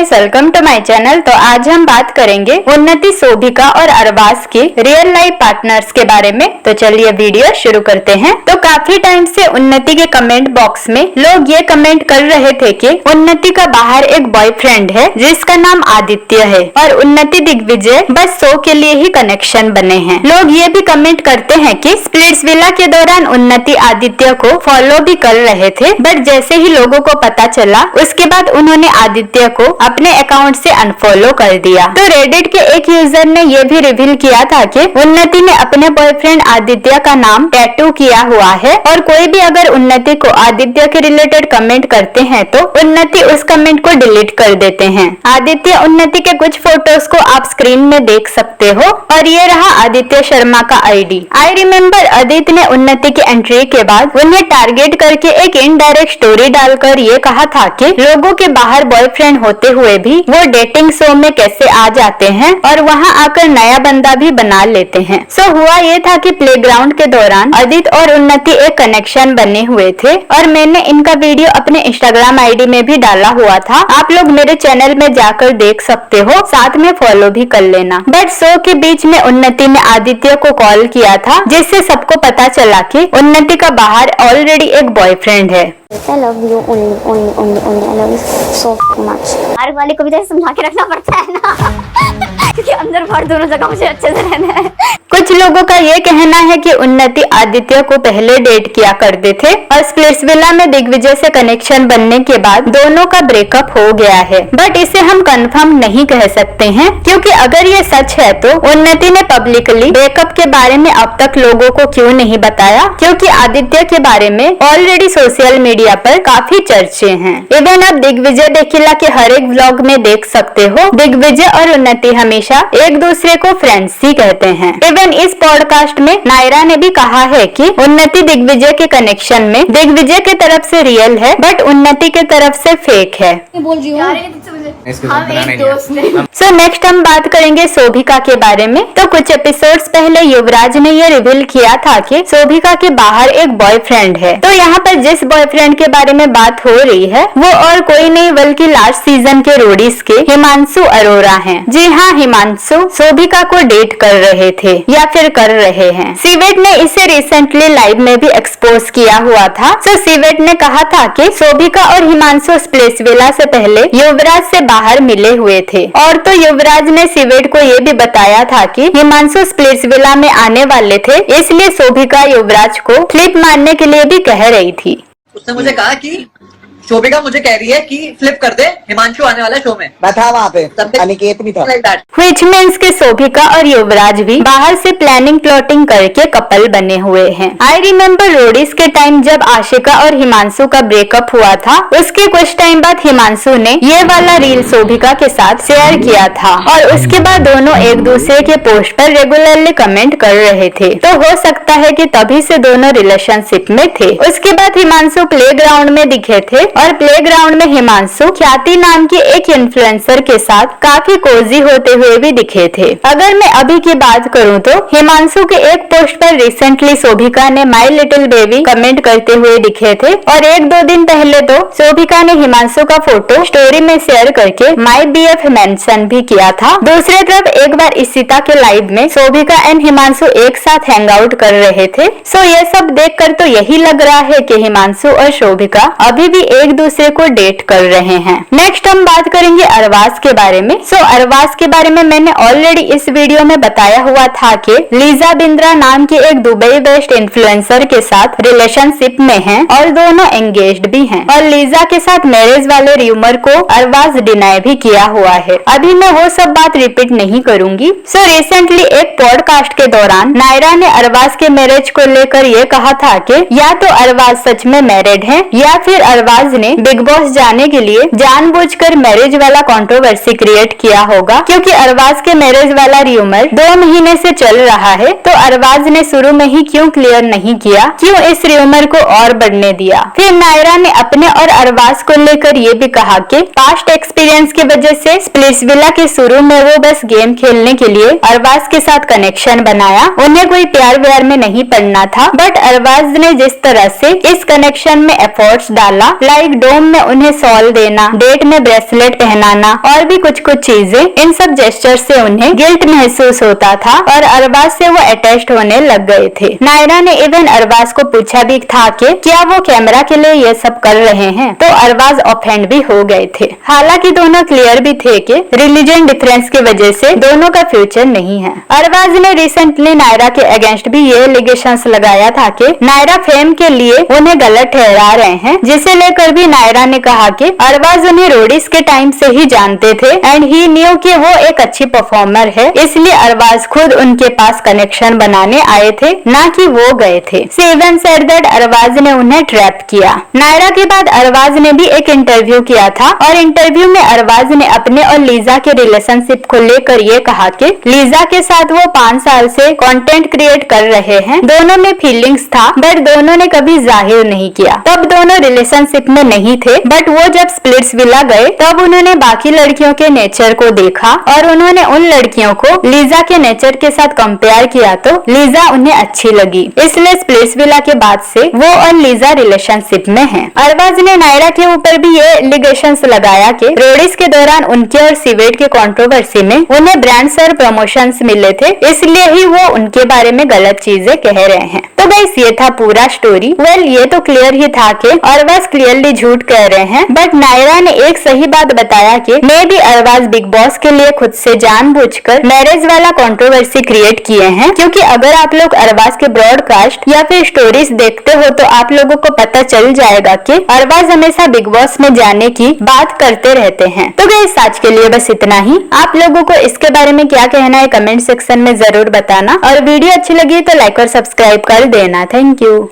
Guys, welcome to my channel. तो आज हम बात करेंगे उन्नति, शोभिका और अरबाज की रियल लाइफ पार्टनर्स के बारे में। तो चलिए वीडियो शुरू करते हैं। तो काफी टाइम से उन्नति के कमेंट बॉक्स में लोग ये कमेंट कर रहे थे कि उन्नति का बाहर एक बॉयफ्रेंड है जिसका नाम आदित्य है और उन्नति दिग्विजय बस शो के लिए ही कनेक्शन बने हैं। लोग ये भी कमेंट करते हैं कि स्प्लिट्सविला के दौरान उन्नति आदित्य को फॉलो भी कर रहे थे, बट जैसे ही लोगों को पता चला उसके बाद उन्होंने आदित्य को अपने अकाउंट से अनफॉलो कर दिया। तो रेडिट के एक यूजर ने ये भी रिवील किया था कि उन्नति ने अपने बॉयफ्रेंड आदित्य का नाम टैटू किया हुआ है और कोई भी अगर उन्नति को आदित्य के रिलेटेड कमेंट करते हैं तो उन्नति उस कमेंट को डिलीट कर देते हैं। आदित्य उन्नति के कुछ फोटोज को आप स्क्रीन में देख सकते हो और ये रहा आदित्य शर्मा का आईडी। आई रिमेम्बर आदित्य ने उन्नति की एंट्री के बाद उन्हें टारगेट करके एक इनडायरेक्ट स्टोरी डालकर ये कहा था कि लोगों के बाहर बॉयफ्रेंड होते हुए भी वो डेटिंग शो में कैसे आ जाते हैं और वहां आकर नया बंदा भी बना लेते हैं। सो हुआ ये था कि प्लेग्राउंड के दौरान आदित्य और उन्नति एक कनेक्शन बने हुए थे और मैंने इनका वीडियो अपने इंस्टाग्राम आईडी में भी डाला हुआ था। आप लोग मेरे चैनल में जाकर देख सकते हो, साथ में फॉलो भी कर लेना। बट शो के बीच में उन्नति ने आदित्य को कॉल किया था जिससे सबको पता चला कि उन्नति का बाहर ऑलरेडी एक बॉयफ्रेंड है। I love you only. I love you so much. हर वाले को भी तो समझा के रखना पड़ता है ना क्योंकि अंदर बाहर दोनों जगह मुझे अच्छे से रहना है। कुछ लोगों का ये कहना है कि उन्नति आदित्य को पहले डेट किया करते थे और स्प्लिट्सविला में दिग्विजय से कनेक्शन बनने के बाद दोनों का ब्रेकअप हो गया है, बट इसे हम कंफर्म नहीं कह सकते हैं क्योंकि अगर ये सच है तो उन्नति ने पब्लिकली ब्रेकअप के बारे में अब तक लोगों को क्यों नहीं बताया, क्योंकि आदित्य के बारे में ऑलरेडी सोशल मीडिया पर काफी चर्चे हैं। इवन आप दिग्विजय डेकिला के हर एक व्लॉग में देख सकते हो, दिग्विजय और उन्नति हमेशा एक दूसरे को फ्रेंड्स ही कहते हैं। इवन इस पॉडकास्ट में नायरा ने भी कहा है कि उन्नति दिग्विजय के कनेक्शन में दिग्विजय की तरफ से रियल है बट उन्नति की तरफ से फेक है। बोल रही सो नेक्स्ट हम बात करेंगे शोभिका के बारे में। तो कुछ एपिसोड्स पहले युवराज ने ये रिवील किया था कि शोभिका के बाहर एक बॉयफ्रेंड है। तो यहाँ पर जिस बॉयफ्रेंड के बारे में बात हो रही है वो और कोई नहीं बल्कि लास्ट सीजन के रोडीज के हिमांशु अरोरा हैं। जी हाँ, हिमांशु शोभिका को डेट कर रहे थे या फिर कर रहे हैं। सीवेट ने इसे रिसेंटली लाइव में भी एक्सपोज किया हुआ था। सो सीवेट ने कहा था कि शोभिका और हिमांशु स्प्लिट्सविला से पहले युवराज से बाहर मिले हुए थे और तो युवराज ने सीवेट को ये भी बताया था कि हिमांशु स्प्लिट्सविला में आने वाले थे, इसलिए शोभिका युवराज को फ्लिप मारने के लिए भी कह रही थी। उसने मुझे कहा कि शोभिका मुझे कह रही है कि फ्लिप कर दे, हिमांशु आने वाला शो में। मैं था वहाँ पे, अनिकेत भी था। Which means के शोभिका और युवराज भी बाहर से प्लानिंग प्लॉटिंग करके कपल बने हुए हैं। आई रिमेम्बर रोडीज के टाइम जब आशिका और हिमांशु का ब्रेकअप हुआ था, उसके कुछ टाइम बाद हिमांशु ने ये वाला रील शोभिका के साथ शेयर किया था और उसके बाद दोनों एक दूसरे के पोस्ट पर रेगुलरली कमेंट कर रहे थे। तो हो सकता है कि तभी से दोनों रिलेशनशिप में थे। उसके बाद हिमांशु प्लेग्राउंड में दिखे थे और प्लेग्राउंड में हिमांशु ख्याति नाम की एक इन्फ्लुएंसर के साथ काफी कोजी होते हुए भी दिखे थे। अगर मैं अभी की बात करूं तो हिमांशु के एक पोस्ट पर रिसेंटली शोभिका ने माय लिटिल बेबी कमेंट करते हुए दिखे थे और एक दो दिन पहले तो शोभिका ने हिमांशु का फोटो स्टोरी में शेयर करके माय बीएफ मेंशन भी किया था। दूसरी तरफ एक बार इशिता के लाइव में शोभिका एंड हिमांशु एक साथ हैंग आउट कर रहे थे। सो ये सब देखकर तो यही लग रहा है कि हिमांशु और शोभिका अभी भी एक दूसरे को डेट कर रहे हैं। नेक्स्ट हम बात करेंगे अरबाज के बारे में। सो अरबाज के बारे में मैंने ऑलरेडी इस वीडियो में बताया हुआ था कि लीजा बिंद्रा नाम की एक दुबई बेस्ड इन्फ्लुएंसर के साथ रिलेशनशिप में हैं और दोनों एंगेज्ड भी हैं और लीजा के साथ मैरिज वाले र्यूमर को अरबाज डिनाई भी किया हुआ है। अभी मैं वो सब बात रिपीट नहीं करूंगी। सो रिसेंटली एक पॉडकास्ट के दौरान नायरा ने अरबाज के मैरिज को लेकर ये कहा था कि या तो अरबाज सच में मैरिड है या फिर अरबाज ने बिग बॉस जाने के लिए जानबूझकर मैरिज वाला कंट्रोवर्सी क्रिएट किया होगा, क्योंकि अरबाज के मैरिज वाला र्यूमर 2 महीने से चल रहा है। तो अरबाज ने शुरू में ही क्यों क्लियर नहीं किया, क्यों इस र्यूमर को और बढ़ने दिया। फिर नायरा ने अपने और अरबाज को लेकर ये भी कहा कि पास्ट एक्सपीरियंस की वजह से स्प्लिट्सविला के शुरू में वो बस गेम खेलने के लिए अरबाज के साथ कनेक्शन बनाया, उन्हें कोई प्यार व्यार में नहीं पड़ना था। बट अरबाज ने जिस तरह से इस कनेक्शन में एफर्ट्स डाला, लाइक डोम में उन्हें सॉल देना, डेट में ब्रेसलेट पहनाना और भी कुछ कुछ चीजें। इन सब जेस्चर से उन्हें गिल्ट महसूस होता था और अरबाज से वो अटैच्ड होने लग गए थे। नायरा ने इवन अरबाज को पूछा भी था कि क्या वो कैमरा के लिए ये सब कर रहे हैं, तो अरबाज ऑफेंड भी हो गए थे। हालांकि दोनों क्लियर भी थे कि रिलीजन डिफरेंस की वजह से दोनों का फ्यूचर नहीं है। अरबाज ने रिसेंटली नायरा के अगेंस्ट भी ये एलिगेशंस लगाया था कि नायरा फेम के लिए उन्हें गलत ठहरा रहे हैं, जिसे लेकर भी नायरा ने कहा कि अरबाज उन्हें रोडीज के टाइम से ही जानते थे एंड ही न्यू कि वो एक अच्छी परफॉर्मर है, इसलिए अरबाज खुद उनके पास कनेक्शन बनाने आए थे, ना कि वो गए थे। She even said that Arbaaz ने उन्हें ट्रैप किया। नायरा के बाद अरबाज ने भी एक इंटरव्यू किया था और इंटरव्यू में अरबाज ने अपने और लीजा के रिलेशनशिप को लेकर ये कहा कि लीजा के साथ वो 5 साल से कंटेंट क्रिएट कर रहे हैं, दोनों में फीलिंग्स था बट दोनों ने कभी जाहिर नहीं किया। तब दोनों रिलेशनशिप में नहीं थे, बट वो जब स्प्लिट्स विला गए तब उन्होंने बाकी लड़कियों के नेचर को देखा और उन्होंने उन लड़कियों को लीजा के नेचर के साथ कंपेयर किया तो लीजा उन्हें अच्छी लगी, इसलिए स्प्लिट्स विला के बाद से वो और लीजा रिलेशनशिप में हैं। अरबाज ने नायरा के ऊपर भी ये एलिगेशंस लगाया कि रोडीज के दौरान उनके और सीवेट के कंट्रोवर्सी में उन्हें ब्रांड्स और प्रमोशंस मिले थे, इसलिए ही वो उनके बारे में गलत चीजें कह रहे हैं। तो गाइस ये था पूरा स्टोरी। वेल ये तो क्लियर ही था कि अरबाज क्लियरली झूठ कह रहे हैं, बट नायरा ने एक सही बात बताया कि मे भी अरबाज बिग बॉस के लिए खुद से जानबूझकर मैरिज वाला कंट्रोवर्सी क्रिएट किए हैं, क्योंकि अगर आप लोग अरबाज के ब्रॉडकास्ट या फिर स्टोरीज देखते हो तो आप लोगों को पता चल जाएगा कि अरबाज हमेशा बिग बॉस में जाने की बात करते रहते हैं। तो गाइस आज के लिए बस इतना ही। आप लोगों को इसके बारे में क्या कहना है कमेंट सेक्शन में जरूर बताना, और वीडियो अच्छी लगी तो लाइक और सब्सक्राइब कर देना। Thank you.